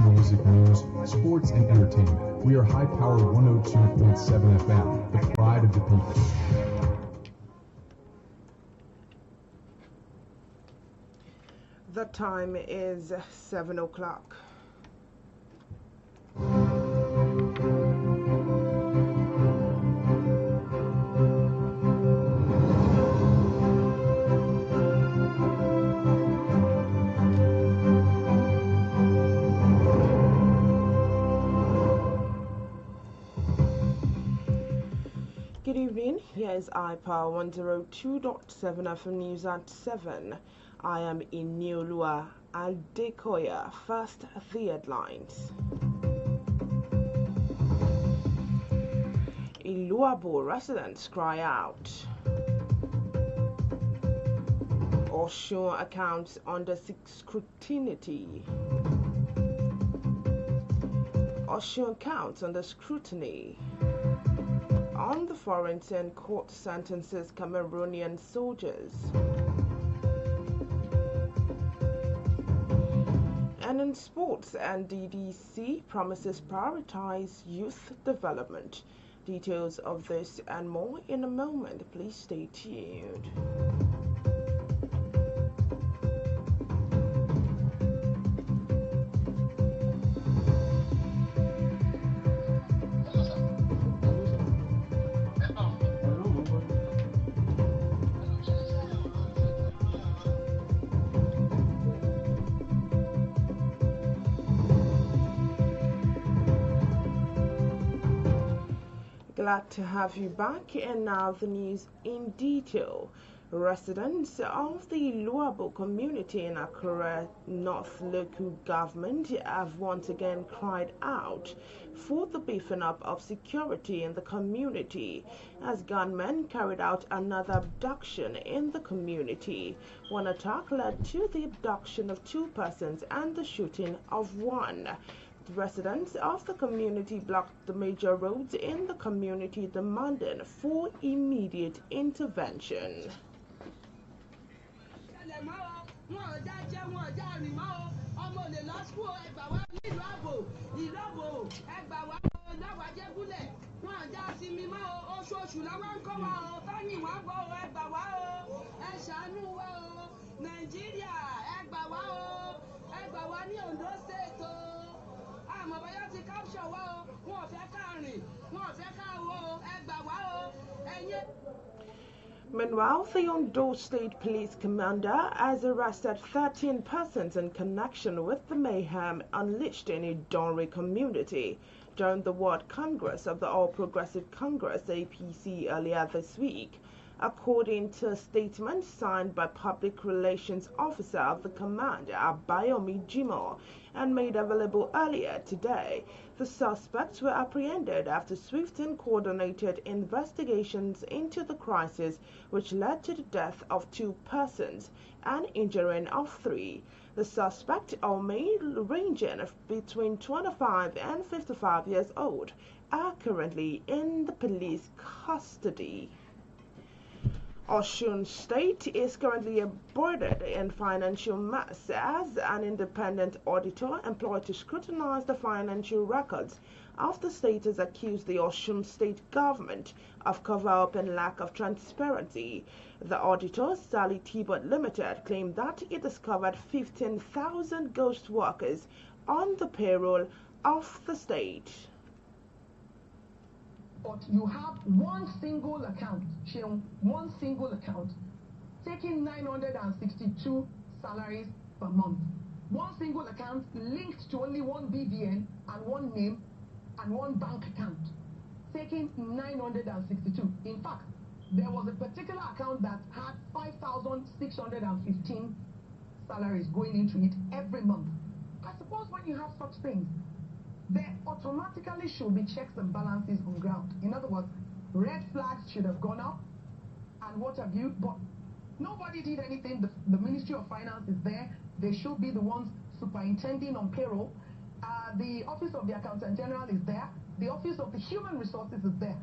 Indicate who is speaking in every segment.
Speaker 1: music, news, sports, and entertainment. We are High Power 102.7 FM, the pride of the people.
Speaker 2: The time is 7 o'clock. Good evening, here is iPower 102.7 FM News at 7. I am Inioluwa Adekoya. First, the headlines. Iluabo residents cry out. Osun accounts under scrutiny. Osun accounts under scrutiny. On the foreign court sentences Cameroonian soldiers. And in sports, NDDC promises prioritize youth development. Details of this and more in a moment. Please stay tuned. Glad to have you back, and now the news in detail. Residents of the Iluabo community in Akure North local government have once again cried out for the beefing up of security in the community as gunmen carried out another abduction in the community. One attack led to the abduction of 2 persons and the shooting of 1. The residents of the community blocked the major roads in the community, demanding for immediate intervention. Meanwhile, the Ondo State Police Commander has arrested 13 persons in connection with the mayhem unleashed in a Donre community during the World Congress of the All Progressive Congress (APC) earlier this week. According to a statement signed by Public Relations Officer of the command, Abayomi Jimo, and made available earlier today, the suspects were apprehended after swift and coordinated investigations into the crisis, which led to the death of 2 persons and injuring of 3. The suspects, all male ranging between 25 and 55 years old, are currently in the police custody. Osun State is currently embroiled in financial mess as an independent auditor employed to scrutinize the financial records of the state has accused the Osun State government of cover-up and lack of transparency. The auditor, Sally Tibot Limited, claimed that it discovered 15,000 ghost workers on the payroll of the state.
Speaker 3: But you have one single account, one single account, taking 962 salaries per month. One single account linked to only one BVN and one name and one bank account, taking 962. In fact, there was a particular account that had 5,615 salaries going into it every month. I suppose when you have such things, there automatically should be checks and balances on ground. In other words, red flags should have gone up and what have you, but nobody did anything. The Ministry of Finance is there. They should be the ones superintending on payroll. The Office of the Accountant General is there. The Office of the Human Resources is there.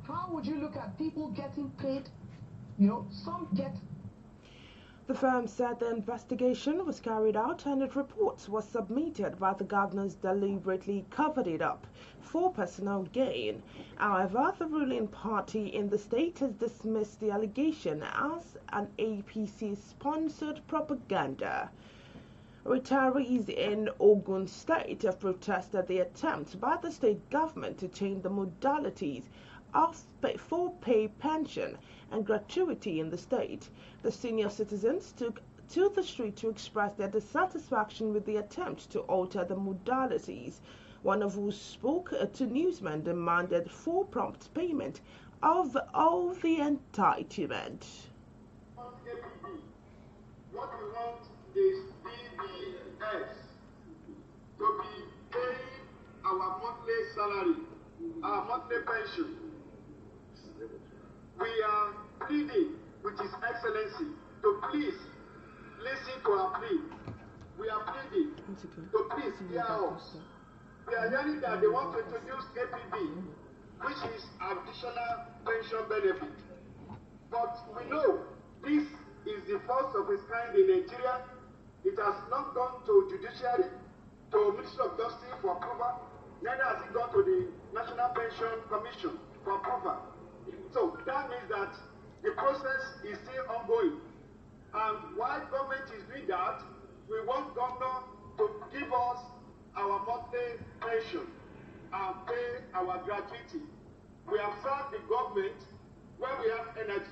Speaker 3: How would you look at people getting paid? You know, some get
Speaker 2: The firm said the investigation was carried out and its reports were submitted, but the governors deliberately covered it up for personal gain. However, the ruling party in the state has dismissed the allegation as an APC-sponsored propaganda. Retirees in Ogun State have protested the attempt by the state government to change the modalities of full pay pension and gratuity in the state. The senior citizens took to the street to express their dissatisfaction with the attempt to alter the modalities. One of who spoke to newsmen demanded full prompt payment of all the entitlement.
Speaker 4: What we want is BBS to be paying our monthly salary, our monthly pension. We are pleading with His Excellency to please listen to our plea. We are pleading to please hear us. We are hearing that they want to introduce APB, which is additional pension benefit. But we know this is the first of its kind in Nigeria. It has not gone to judiciary, to Ministry of Justice for approval, neither has it gone to the National Pension Commission for approval. So that means that the process is still ongoing. And while government is doing that, we want governor to give us our monthly pension and pay our gratuity. We have served the government when we have energy.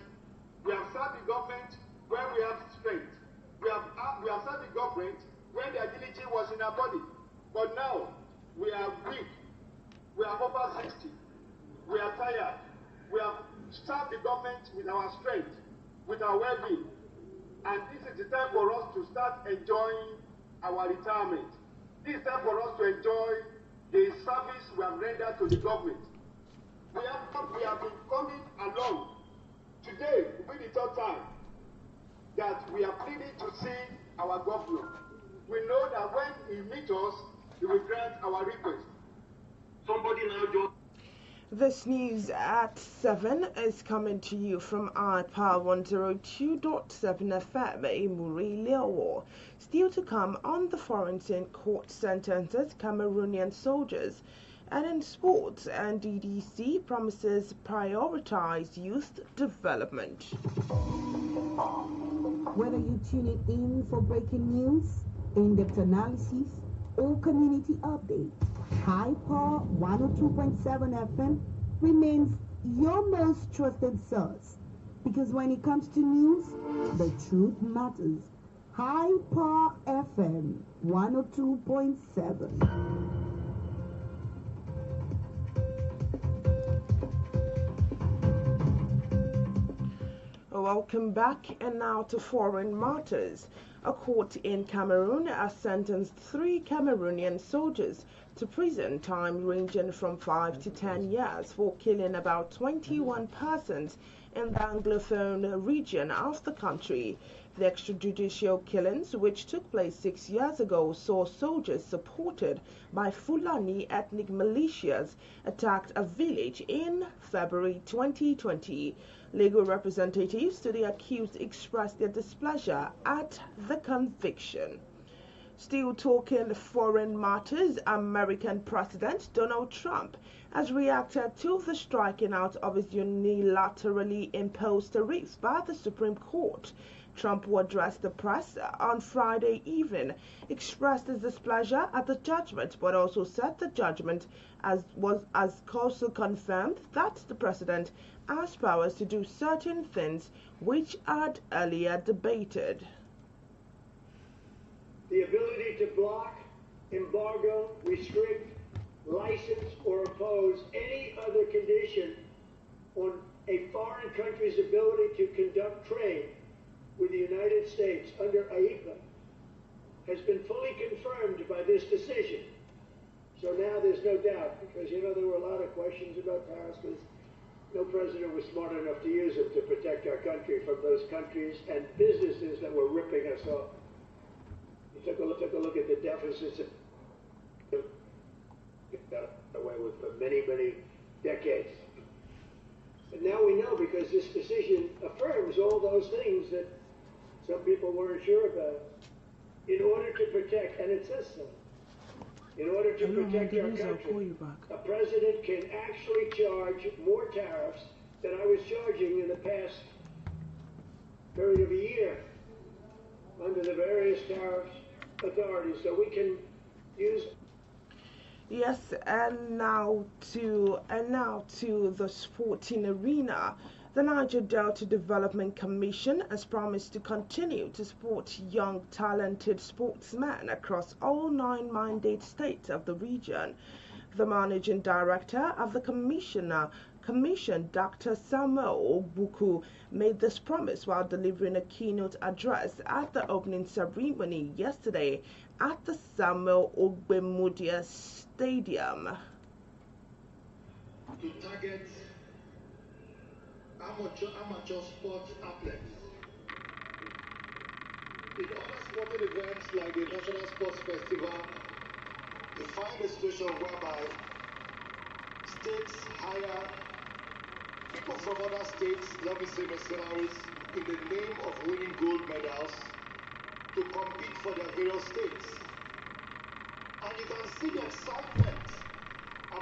Speaker 4: We have served the government when we have strength. We have served the government when the agility was in our body. But now, we are weak. We are over 60. We are tired. We have served the government with our strength, with our well-being. And this is the time for us to start enjoying our retirement. This is time for us to enjoy the service we have rendered to the government. We have been coming along. Today will be the third time that we are pleading to see our governor. We know that when he meets us, he will grant our request. Somebody now just...
Speaker 2: This news at 7 is coming to you from iPower 102.7 FM in Inioluwa. Still to come on the foreign court sentences Cameroonian soldiers. And in sports, NDDC promises prioritize youth development.
Speaker 5: Whether you tune it in for breaking news, in-depth analysis, or community updates, High Power 102.7 FM remains your most trusted source. Because when it comes to news, the truth matters. High Power FM 102.7.
Speaker 2: Welcome back, and now to foreign matters. A court in Cameroon has sentenced 3 Cameroonian soldiers to prison time ranging from 5 to 10 years for killing about 21 persons in the Anglophone region of the country. The extrajudicial killings, which took place 6 years ago, saw soldiers supported by Fulani ethnic militias attacked a village in February 2020. Legal representatives to the accused expressed their displeasure at the conviction. Still talking foreign matters, American President Donald Trump has reacted to the striking out of his unilaterally imposed tariffs by the Supreme Court. Trump, who addressed the press on Friday evening, expressed his displeasure at the judgment, but also said the judgment as also confirmed that the president has powers to do certain things which had earlier debated.
Speaker 6: The ability to block, embargo, restrict, license, or oppose any other condition on a foreign country's ability to conduct trade with the United States under AIPA has been fully confirmed by this decision. So now there's no doubt, because, you know, there were a lot of questions about tariffs, because no president was smart enough to use them to protect our country from those countries and businesses that were ripping us off. You took a look at the deficits that got away with for many, many decades. And now we know, because this decision affirms all those things that some people weren't sure about, in order to protect, and it says so, in order to protect our country, a president can actually charge more tariffs than I was charging in the past period of a year under the various tariffs authorities. So we can use.
Speaker 2: Yes, and now to the sporting arena. The Niger Delta Development Commission has promised to continue to support young, talented sportsmen across all 9 mandate states of the region. The managing director of the commission, Dr. Samuel Ogbuku, made this promise while delivering a keynote address at the opening ceremony yesterday at the Samuel Ogbemudia Stadium.
Speaker 4: To target amateur sports athletes. In other sporting events like the National Sports Festival, you find a situation whereby states hire people from other states, let me say mercenaries, in the name of winning gold medals to compete for their various states. And you can see the excitement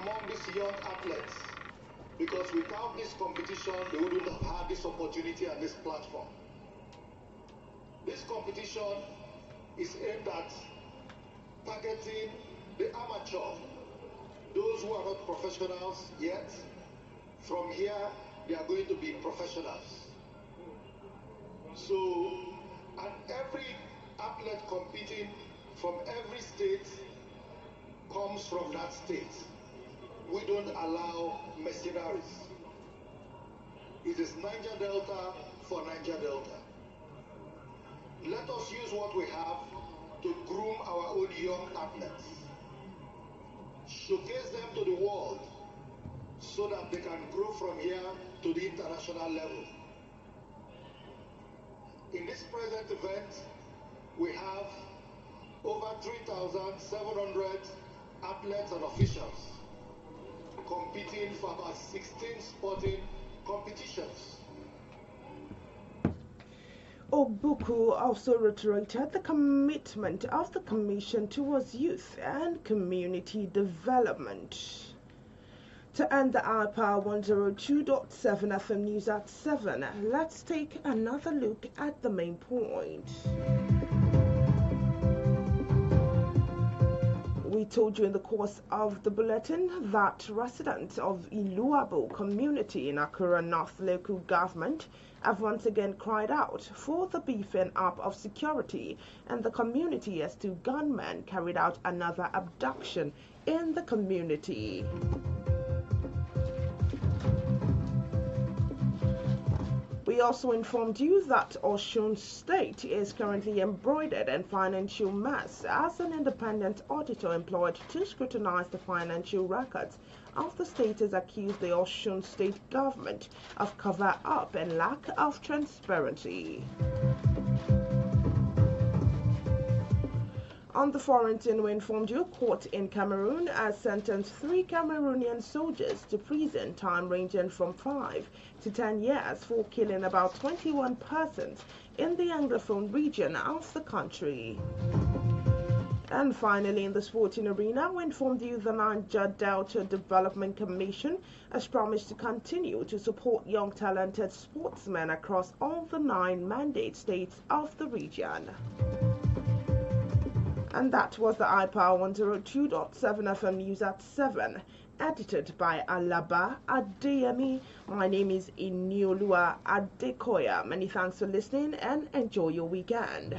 Speaker 4: among these young athletes, because without this competition, they wouldn't have had this opportunity and this platform. This competition is aimed at targeting the amateur, those who are not professionals yet. From here, they are going to be professionals. So, and every athlete competing from every state comes from that state. We don't allow mercenaries. It is Niger Delta for Niger Delta. Let us use what we have to groom our own young athletes. Showcase them to the world so that they can grow from here to the international level. In this present event, we have over 3,700 athletes and officials competing for about 16 sporting competitions.
Speaker 2: Ogbuku also reiterated the commitment of the Commission towards youth and community development. To end the iPower 102.7 FM News at 7, let's take another look at the main point. We told you in the course of the bulletin that residents of Inioluwa community in Akura North local government have once again cried out for the beefing up of security in the community as 2 gunmen carried out another abduction in the community. We also informed you that Osun State is currently embroidered in financial mess as an independent auditor employed to scrutinize the financial records of the state has accused the Osun State government of cover-up and lack of transparency. On the foreign scene, we informed you a court in Cameroon has sentenced 3 Cameroonian soldiers to prison time ranging from 5 to 10 years for killing about 21 persons in the Anglophone region of the country. And finally, in the sporting arena, we informed you the Niger Delta Development Commission has promised to continue to support young talented sportsmen across all the 9 mandate states of the region. And that was the iPower 102.7 FM News at 7, edited by Alaba Adeyemi. My name is Inioluwa Adekoya. Many thanks for listening and enjoy your weekend.